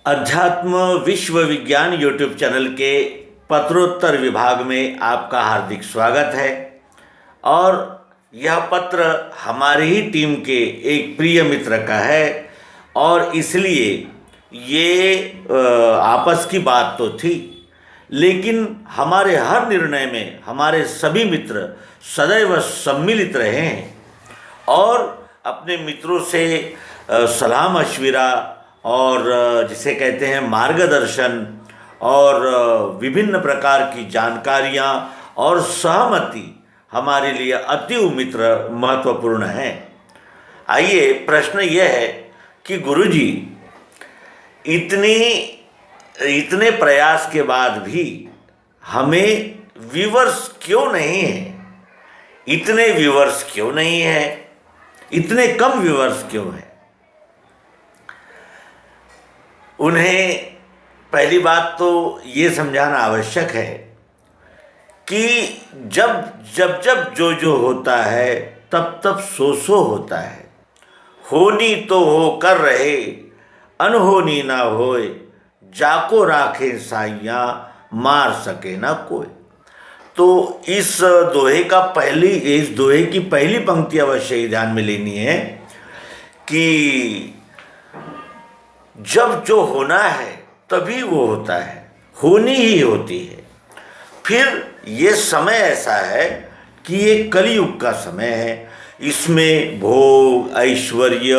अध्यात्म विश्व विज्ञान यूट्यूब चैनल के पत्रोत्तर विभाग में आपका हार्दिक स्वागत है। और यह पत्र हमारी ही टीम के एक प्रिय मित्र का है और इसलिए ये आपस की बात तो थी, लेकिन हमारे हर निर्णय में हमारे सभी मित्र सदैव सम्मिलित रहे हैं और अपने मित्रों से सलाह मशविरा और जिसे कहते हैं मार्गदर्शन और विभिन्न प्रकार की जानकारियाँ और सहमति हमारे लिए अति महत्वपूर्ण है। आइए, प्रश्न यह है कि गुरुजी, इतने प्रयास के बाद भी हमें व्यूअर्स क्यों नहीं है? इतने व्यूअर्स क्यों नहीं है? इतने कम व्यूअर्स क्यों हैं? उन्हें पहली बात तो ये समझाना आवश्यक है कि जब जो होता है तब तब सो होता है। होनी तो हो कर रहे, अनहोनी ना होए, जाको राखे साइयाँ, मार सके ना कोई। तो इस दोहे की पहली पंक्ति अवश्य ही ध्यान में लेनी है कि जब जो होना है तभी वो होता है, होनी ही होती है। फिर ये समय ऐसा है कि ये कलयुग का समय है। इसमें भोग, ऐश्वर्य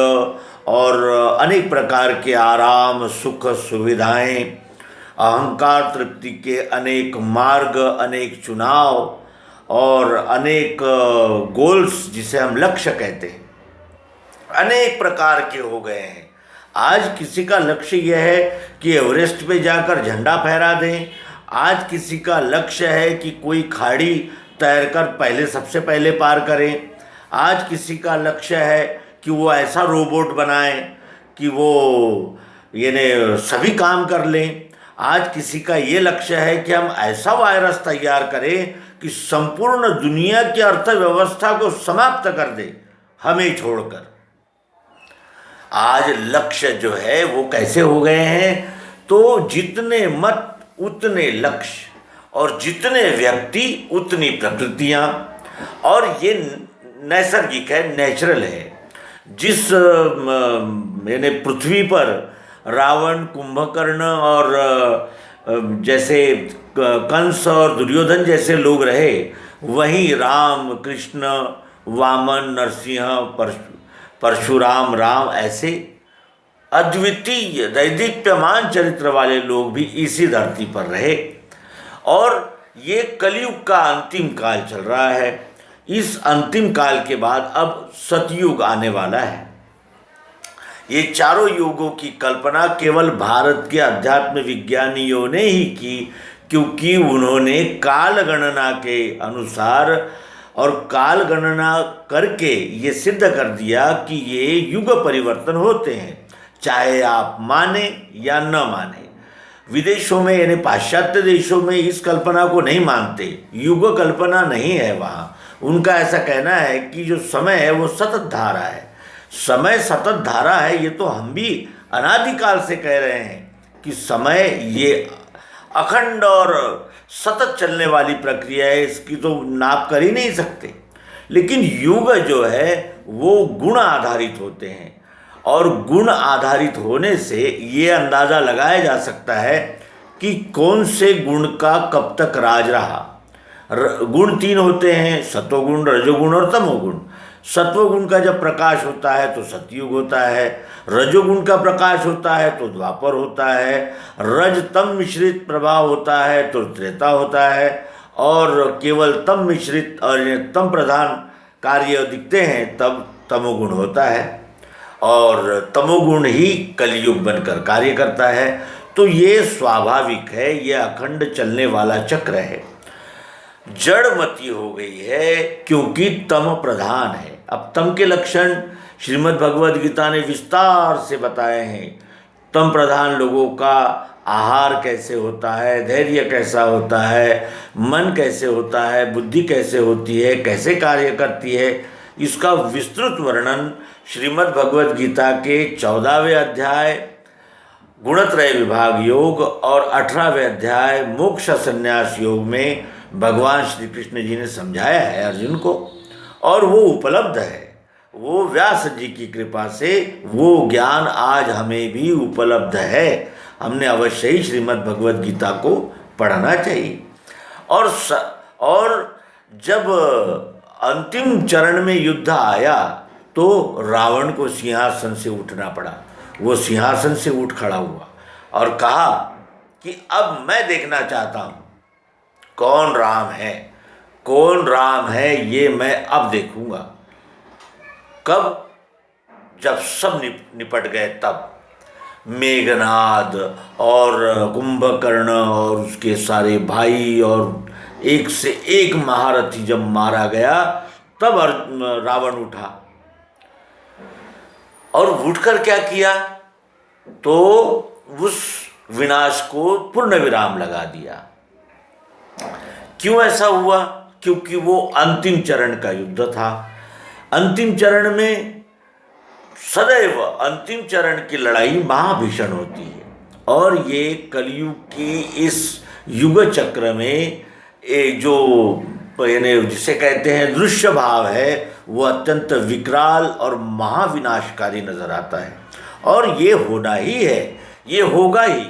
और अनेक प्रकार के आराम, सुख, सुविधाएं, अहंकार तृप्ति के अनेक मार्ग, अनेक चुनाव और अनेक गोल्स, जिसे हम लक्ष्य कहते हैं, अनेक प्रकार के हो गए हैं। आज किसी का लक्ष्य यह है कि एवरेस्ट पे जाकर झंडा फहरा दें। आज किसी का लक्ष्य है कि कोई खाड़ी तैरकर सबसे पहले पार करें। आज किसी का लक्ष्य है कि वो ऐसा रोबोट बनाएं कि वो सभी काम कर लें। आज किसी का ये लक्ष्य है कि हम ऐसा वायरस तैयार करें कि संपूर्ण दुनिया की अर्थव्यवस्था को समाप्त कर दे, हमें छोड़कर। आज लक्ष्य जो है वो कैसे हो गए हैं? तो जितने मत उतने लक्ष्य और जितने व्यक्ति उतनी प्रकृतियाँ, और ये नैसर्गिक है, नेचुरल है। जिस पृथ्वी पर रावण, कुंभकर्ण और जैसे कंस और दुर्योधन जैसे लोग रहे, वहीं राम, कृष्ण, वामन, नरसिंह, परशुराम, राम, ऐसे अद्वितीय दैदीप्यमान चरित्र वाले लोग भी इसी धरती पर रहे। और ये कलयुग का अंतिम काल चल रहा है। इस अंतिम काल के बाद अब सतयुग आने वाला है। ये चारों युगों की कल्पना केवल भारत के अध्यात्म विज्ञानियों ने ही की, क्योंकि उन्होंने काल गणना के अनुसार और काल गणना करके ये सिद्ध कर दिया कि ये युग परिवर्तन होते हैं, चाहे आप माने या न माने। विदेशों में यानी पाश्चात्य देशों में इस कल्पना को नहीं मानते, युग कल्पना नहीं है वहाँ। उनका ऐसा कहना है कि जो समय है वो सतत धारा है। समय सतत धारा है, ये तो हम भी अनादिकाल से कह रहे हैं कि समय ये अखंड और सतत चलने वाली प्रक्रिया है, इसकी तो नाप कर ही नहीं सकते। लेकिन युग जो है वो गुण आधारित होते हैं, और गुण आधारित होने से ये अंदाज़ा लगाया जा सकता है कि कौन से गुण का कब तक राज रहा। गुण तीन होते हैं, सत्वगुण, रजोगुण और तमोगुण। सत्वगुण का जब प्रकाश होता है तो सतयुग होता है, रजोगुण का प्रकाश होता है तो द्वापर होता है, रज तम मिश्रित प्रभाव होता है तो त्रेता होता है, और केवल तम मिश्रित और तम प्रधान कार्य दिखते हैं तब तमोगुण होता है, और तमोगुण ही कलयुग बनकर कार्य करता है। तो ये स्वाभाविक है, ये अखंड चलने वाला चक्र है। जड़मती हो गई है क्योंकि तम प्रधान है। अब तम के लक्षण श्रीमद् भगवद गीता ने विस्तार से बताए हैं। तम प्रधान लोगों का आहार कैसे होता है, धैर्य कैसा होता है, मन कैसे होता है, बुद्धि कैसे होती है, कैसे कार्य करती है, इसका विस्तृत वर्णन श्रीमद् भगवद गीता के 14वें अध्याय गुणत्रय विभाग योग और 18वें अध्याय मोक्ष संन्यास योग में भगवान श्री कृष्ण जी ने समझाया है अर्जुन को, और वो उपलब्ध है। वो व्यास जी की कृपा से वो ज्ञान आज हमें भी उपलब्ध है। हमने अवश्य ही श्रीमद् भगवद गीता को पढ़ना चाहिए। और जब अंतिम चरण में युद्ध आया तो रावण को सिंहासन से उठना पड़ा। वो सिंहासन से उठ खड़ा हुआ और कहा कि अब मैं देखना चाहता हूँ कौन राम है, ये मैं अब देखूंगा। कब? जब सब निपट गए तब मेघनाद और कुंभकर्ण और उसके सारे भाई और एक से एक महारथी जब मारा गया तब रावण उठा, और उठकर क्या किया तो उस विनाश को पूर्ण विराम लगा दिया। क्यों ऐसा हुआ? क्योंकि वो अंतिम चरण का युद्ध था। अंतिम चरण में सदैव अंतिम चरण की लड़ाई महाभीषण होती है, और ये कलयुग की इस युग चक्र में जो जिसे कहते हैं दृश्य भाव है वो अत्यंत विकराल और महाविनाशकारी नजर आता है। और ये होना ही है, ये होगा ही,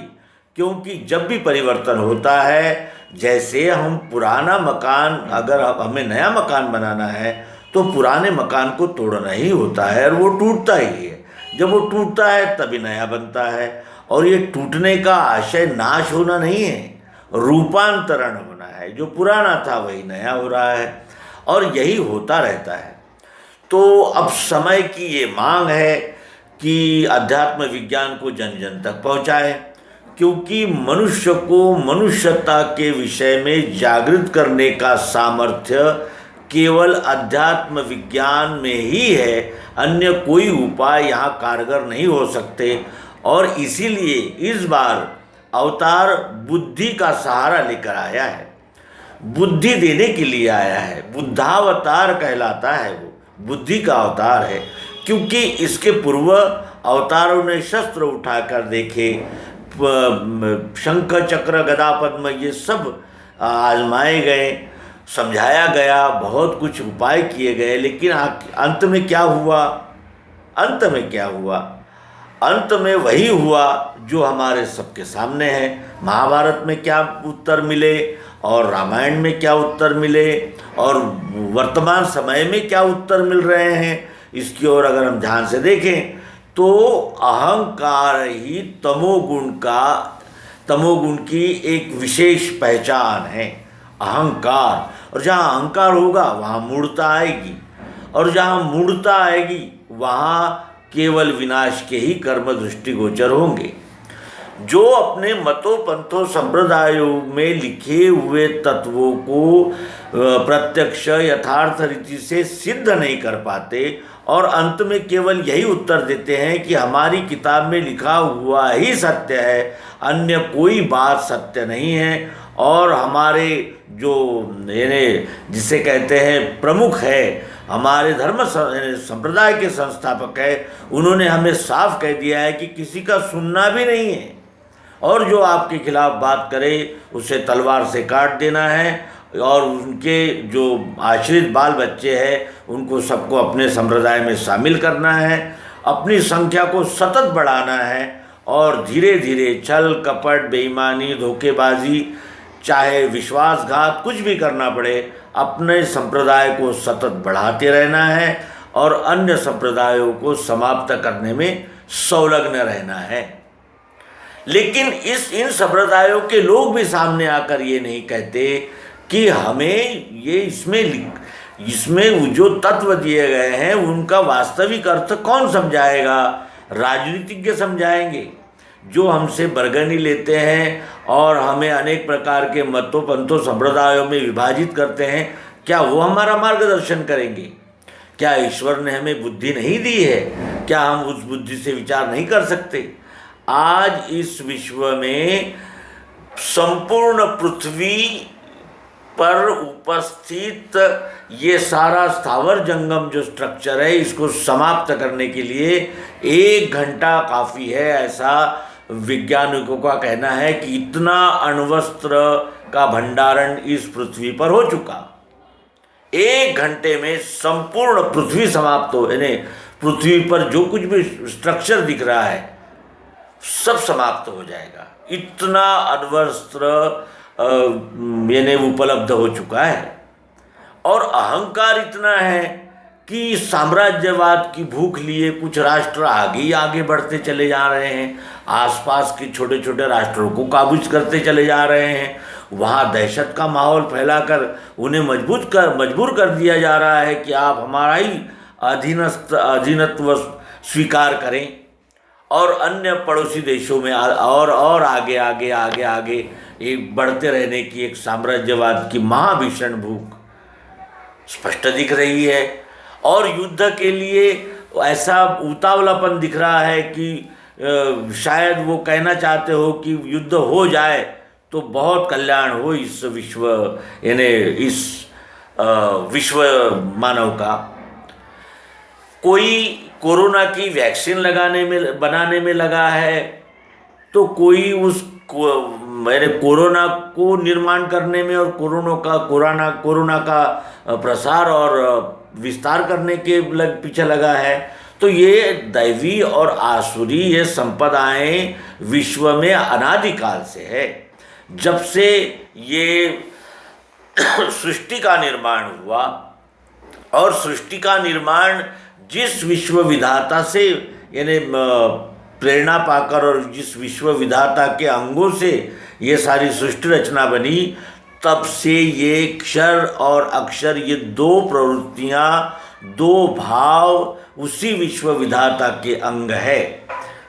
क्योंकि जब भी परिवर्तन होता है, जैसे हम पुराना मकान, अगर हमें नया मकान बनाना है तो पुराने मकान को तोड़ना ही होता है और वो टूटता ही है। जब वो टूटता है तभी नया बनता है, और ये टूटने का आशय नाश होना नहीं है, रूपांतरण होना है। जो पुराना था वही नया हो रहा है, और यही होता रहता है। तो अब समय की ये मांग है कि अध्यात्म विज्ञान को जन जन तक पहुँचाए, क्योंकि मनुष्य को मनुष्यता के विषय में जागृत करने का सामर्थ्य केवल अध्यात्म विज्ञान में ही है। अन्य कोई उपाय यहाँ कारगर नहीं हो सकते, और इसीलिए इस बार अवतार बुद्धि का सहारा लेकर आया है, बुद्धि देने के लिए आया है। बुद्धावतार कहलाता है, वो बुद्धि का अवतार है, क्योंकि इसके पूर्व अवतारों ने शस्त्र उठाकर देखे, शंख चक्र गदा पद्म ये सब आजमाए गए, समझाया गया, बहुत कुछ उपाय किए गए, लेकिन अंत में क्या हुआ? अंत में वही हुआ जो हमारे सबके सामने है। महाभारत में क्या उत्तर मिले और रामायण में क्या उत्तर मिले और वर्तमान समय में क्या उत्तर मिल रहे हैं, इसकी ओर अगर हम ध्यान से देखें तो अहंकार ही तमोगुण की एक विशेष पहचान है, अहंकार। और जहाँ अहंकार होगा वहाँ मूढ़ता आएगी, और जहाँ मूढ़ता आएगी वहाँ केवल विनाश के ही कर्म दृष्टिगोचर होंगे। जो अपने मतों पंथों संप्रदायों में लिखे हुए तत्वों को प्रत्यक्ष यथार्थ रीति से सिद्ध नहीं कर पाते और अंत में केवल यही उत्तर देते हैं कि हमारी किताब में लिखा हुआ ही सत्य है, अन्य कोई बात सत्य नहीं है, और हमारे जो जिसे कहते हैं प्रमुख है, हमारे धर्म संप्रदाय के संस्थापक है, उन्होंने हमें साफ कह दिया है कि किसी का सुनना भी नहीं है, और जो आपके खिलाफ बात करे उसे तलवार से काट देना है, और उनके जो आश्रित बाल बच्चे हैं उनको सबको अपने संप्रदाय में शामिल करना है, अपनी संख्या को सतत बढ़ाना है, और धीरे धीरे छल कपट बेईमानी धोखेबाजी चाहे विश्वासघात कुछ भी करना पड़े, अपने संप्रदाय को सतत बढ़ाते रहना है और अन्य संप्रदायों को समाप्त करने में संलग्न रहना है। लेकिन इन संप्रदायों के लोग भी सामने आकर ये नहीं कहते कि हमें ये इसमें जो तत्व दिए गए हैं उनका वास्तविक अर्थ कौन समझाएगा? राजनीतिज्ञ समझाएंगे, जो हमसे बरगनी लेते हैं और हमें अनेक प्रकार के मतों पंथों संप्रदायों में विभाजित करते हैं। क्या वो हमारा मार्गदर्शन करेंगे? क्या ईश्वर ने हमें बुद्धि नहीं दी है? क्या हम उस बुद्धि से विचार नहीं कर सकते? आज इस विश्व में संपूर्ण पृथ्वी पर उपस्थित ये सारा स्थावर जंगम जो स्ट्रक्चर है, इसको समाप्त करने के लिए 1 घंटा काफ़ी है। ऐसा वैज्ञानिकों का कहना है कि इतना अण्वस्त्र का भंडारण इस पृथ्वी पर हो चुका, 1 घंटे में संपूर्ण पृथ्वी समाप्त हो, यानी पृथ्वी पर जो कुछ भी स्ट्रक्चर दिख रहा है सब समाप्त हो जाएगा। इतना अण्वस्त्र यानी उपलब्ध हो चुका है। और अहंकार इतना है कि साम्राज्यवाद की भूख लिए कुछ राष्ट्र आगे ही आगे बढ़ते चले जा रहे हैं, आसपास के छोटे छोटे राष्ट्रों को काबूज करते चले जा रहे हैं। वहाँ दहशत का माहौल फैलाकर उन्हें मजबूर कर दिया जा रहा है कि आप हमारा ही अधीनत्व स्वीकार करें। और अन्य पड़ोसी देशों में और आगे आगे आगे आगे एक बढ़ते रहने की एक साम्राज्यवाद की महाभीषण भूख स्पष्ट दिख रही है। और युद्ध के लिए ऐसा उतावलापन दिख रहा है कि शायद वो कहना चाहते हो कि युद्ध हो जाए तो बहुत कल्याण हो इस विश्व, यानी इस विश्व मानव का। कोई कोरोना की वैक्सीन बनाने में लगा है, तो कोई मैंने कोरोना को निर्माण करने में और कोरोना का प्रसार और विस्तार करने के पीछे लगा है। तो ये दैवी और आसुरी ये संपदाएं विश्व में अनादिकाल से है। जब से ये सृष्टि का निर्माण हुआ, और सृष्टि का निर्माण जिस विश्व विधाता से यानी प्रेरणा पाकर और जिस विश्व विधाता के अंगों से ये सारी सृष्टि रचना बनी, तब से ये क्षर और अक्षर, ये दो प्रवृत्तियाँ, दो भाव उसी विश्व विधाता के अंग है।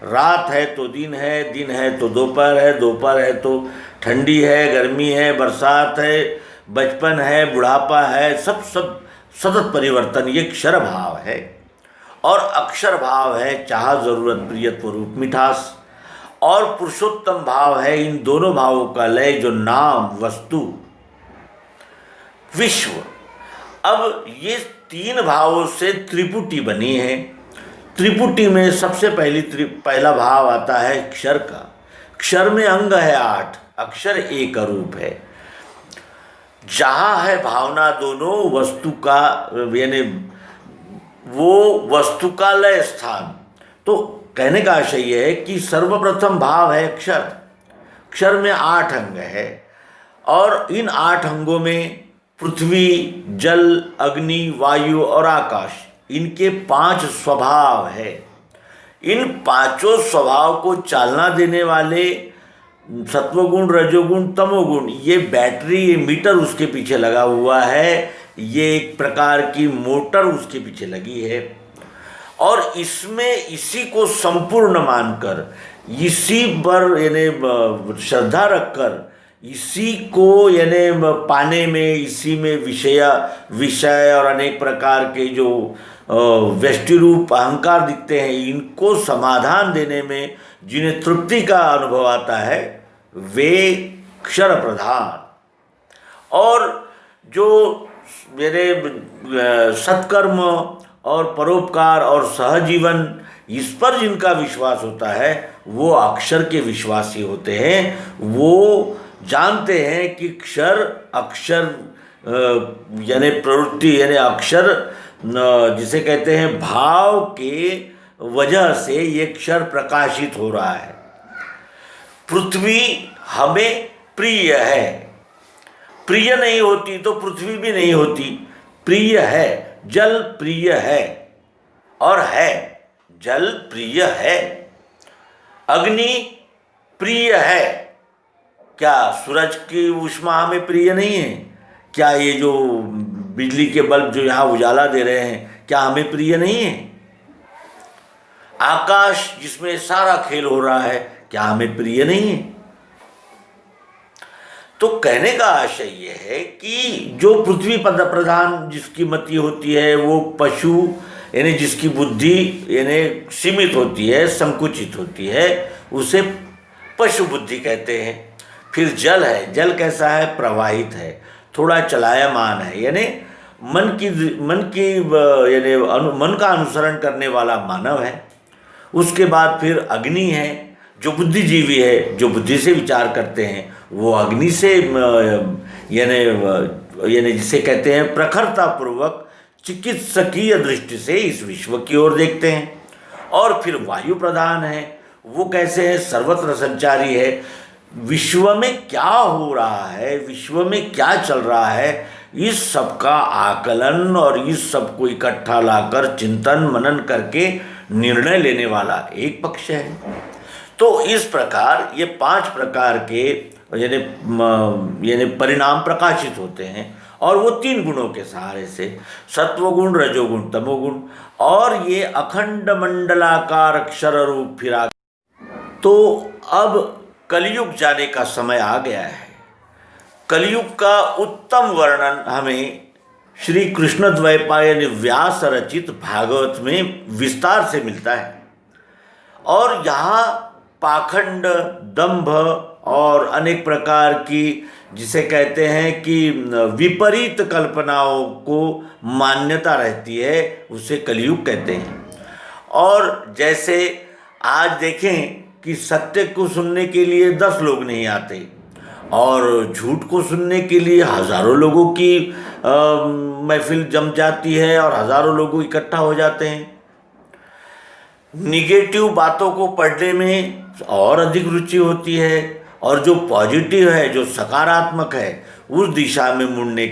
रात है तो दिन है तो दोपहर है, दोपहर है तो ठंडी है, गर्मी है, बरसात है, बचपन है, बुढ़ापा है, सब सतत परिवर्तन, ये क्षर भाव है। और अक्षर भाव है चाह, जरूरत, प्रियत्व, रूप, मिठास। और पुरुषोत्तम भाव है इन दोनों भावों का लय, जो नाम, वस्तु, विश्व। अब ये 3 भावों से त्रिपुटी बनी है। त्रिपुटी में सबसे पहला भाव आता है क्षर का। क्षर में अंग है 8, अक्षर एक रूप है। जहाँ है भावना दोनों वस्तु का, यानी वो वस्तु का लय स्थान। तो कहने का आशय यह है कि सर्वप्रथम भाव है क्षर। क्षर में 8 अंग है, और इन 8 अंगों में पृथ्वी, जल, अग्नि, वायु और आकाश, इनके 5 स्वभाव है। इन 5 स्वभाव को चालना देने वाले सत्वगुण, रजोगुण, तमोगुण, ये बैटरी, ये मीटर उसके पीछे लगा हुआ है, ये एक प्रकार की मोटर उसके पीछे लगी है। और इसमें इसी को संपूर्ण मानकर, इसी पर यानी श्रद्धा रखकर, इसी को यानी पाने में, इसी में विषय और अनेक प्रकार के जो व्यष्टि रूप अहंकार दिखते हैं, इनको समाधान देने में जिन्हें तृप्ति का अनुभव आता है, वे क्षर प्रधान। और जो मेरे सत्कर्म और परोपकार और सहजीवन, इस पर जिनका विश्वास होता है, वो अक्षर के विश्वासी होते हैं। वो जानते हैं कि क्षर, अक्षर यानी प्रवृत्ति, यानी अक्षर जिसे कहते हैं भाव के वजह से ये क्षर प्रकाशित हो रहा है। पृथ्वी हमें प्रिय है, प्रिय नहीं होती तो पृथ्वी भी नहीं होती। प्रिय है, जल प्रिय है, और है, जल प्रिय है। अग्नि प्रिय है, क्या सूरज की ऊष्मा हमें प्रिय नहीं है? क्या ये जो बिजली के बल्ब जो यहाँ उजाला दे रहे हैं, क्या हमें प्रिय नहीं है? आकाश जिसमें सारा खेल हो रहा है, क्या हमें प्रिय नहीं है? तो कहने का आशय यह है कि जो पृथ्वी प्रधान जिसकी मति होती है, वो पशु, यानी जिसकी बुद्धि यानी सीमित होती है, संकुचित होती है, उसे पशु बुद्धि कहते हैं। फिर जल है, जल कैसा है? प्रवाहित है, थोड़ा चलायमान है, यानी मन का अनुसरण करने वाला मानव है। उसके बाद फिर अग्नि है, जो बुद्धिजीवी है, जो बुद्धि से विचार करते हैं, वो अग्नि से यानी जिसे कहते हैं प्रखरता पूर्वक चिकित्सकीय दृष्टि से इस विश्व की ओर देखते हैं। और फिर वायु प्रधान है, वो कैसे है, सर्वत्र संचारी है। विश्व में क्या हो रहा है, विश्व में क्या चल रहा है, इस सब का आकलन और इस सब को इकट्ठा लाकर चिंतन मनन करके निर्णय लेने वाला एक पक्ष है। तो इस प्रकार ये 5 प्रकार के यानी परिणाम प्रकाशित होते हैं, और वो 3 गुणों के सहारे से, सत्वगुण, रजोगुण, तमोगुण, और ये अखंड मंडलाकार अक्षर रूप फिरा। तो अब कलयुग जाने का समय आ गया है। कलयुग का उत्तम वर्णन हमें श्री कृष्ण द्वैपायन व्यास रचित भागवत में विस्तार से मिलता है। और यहाँ पाखंड, दंभ और अनेक प्रकार की जिसे कहते हैं कि विपरीत कल्पनाओं को मान्यता रहती है, उसे कलयुग कहते हैं। और जैसे आज देखें कि सत्य को सुनने के लिए 10 लोग नहीं आते, और झूठ को सुनने के लिए हजारों लोगों की महफिल जम जाती है और हजारों लोग इकट्ठा हो जाते हैं। निगेटिव बातों को पढ़ने में और अधिक रुचि होती है, और जो पॉजिटिव है, जो सकारात्मक है, उस दिशा में मुड़ने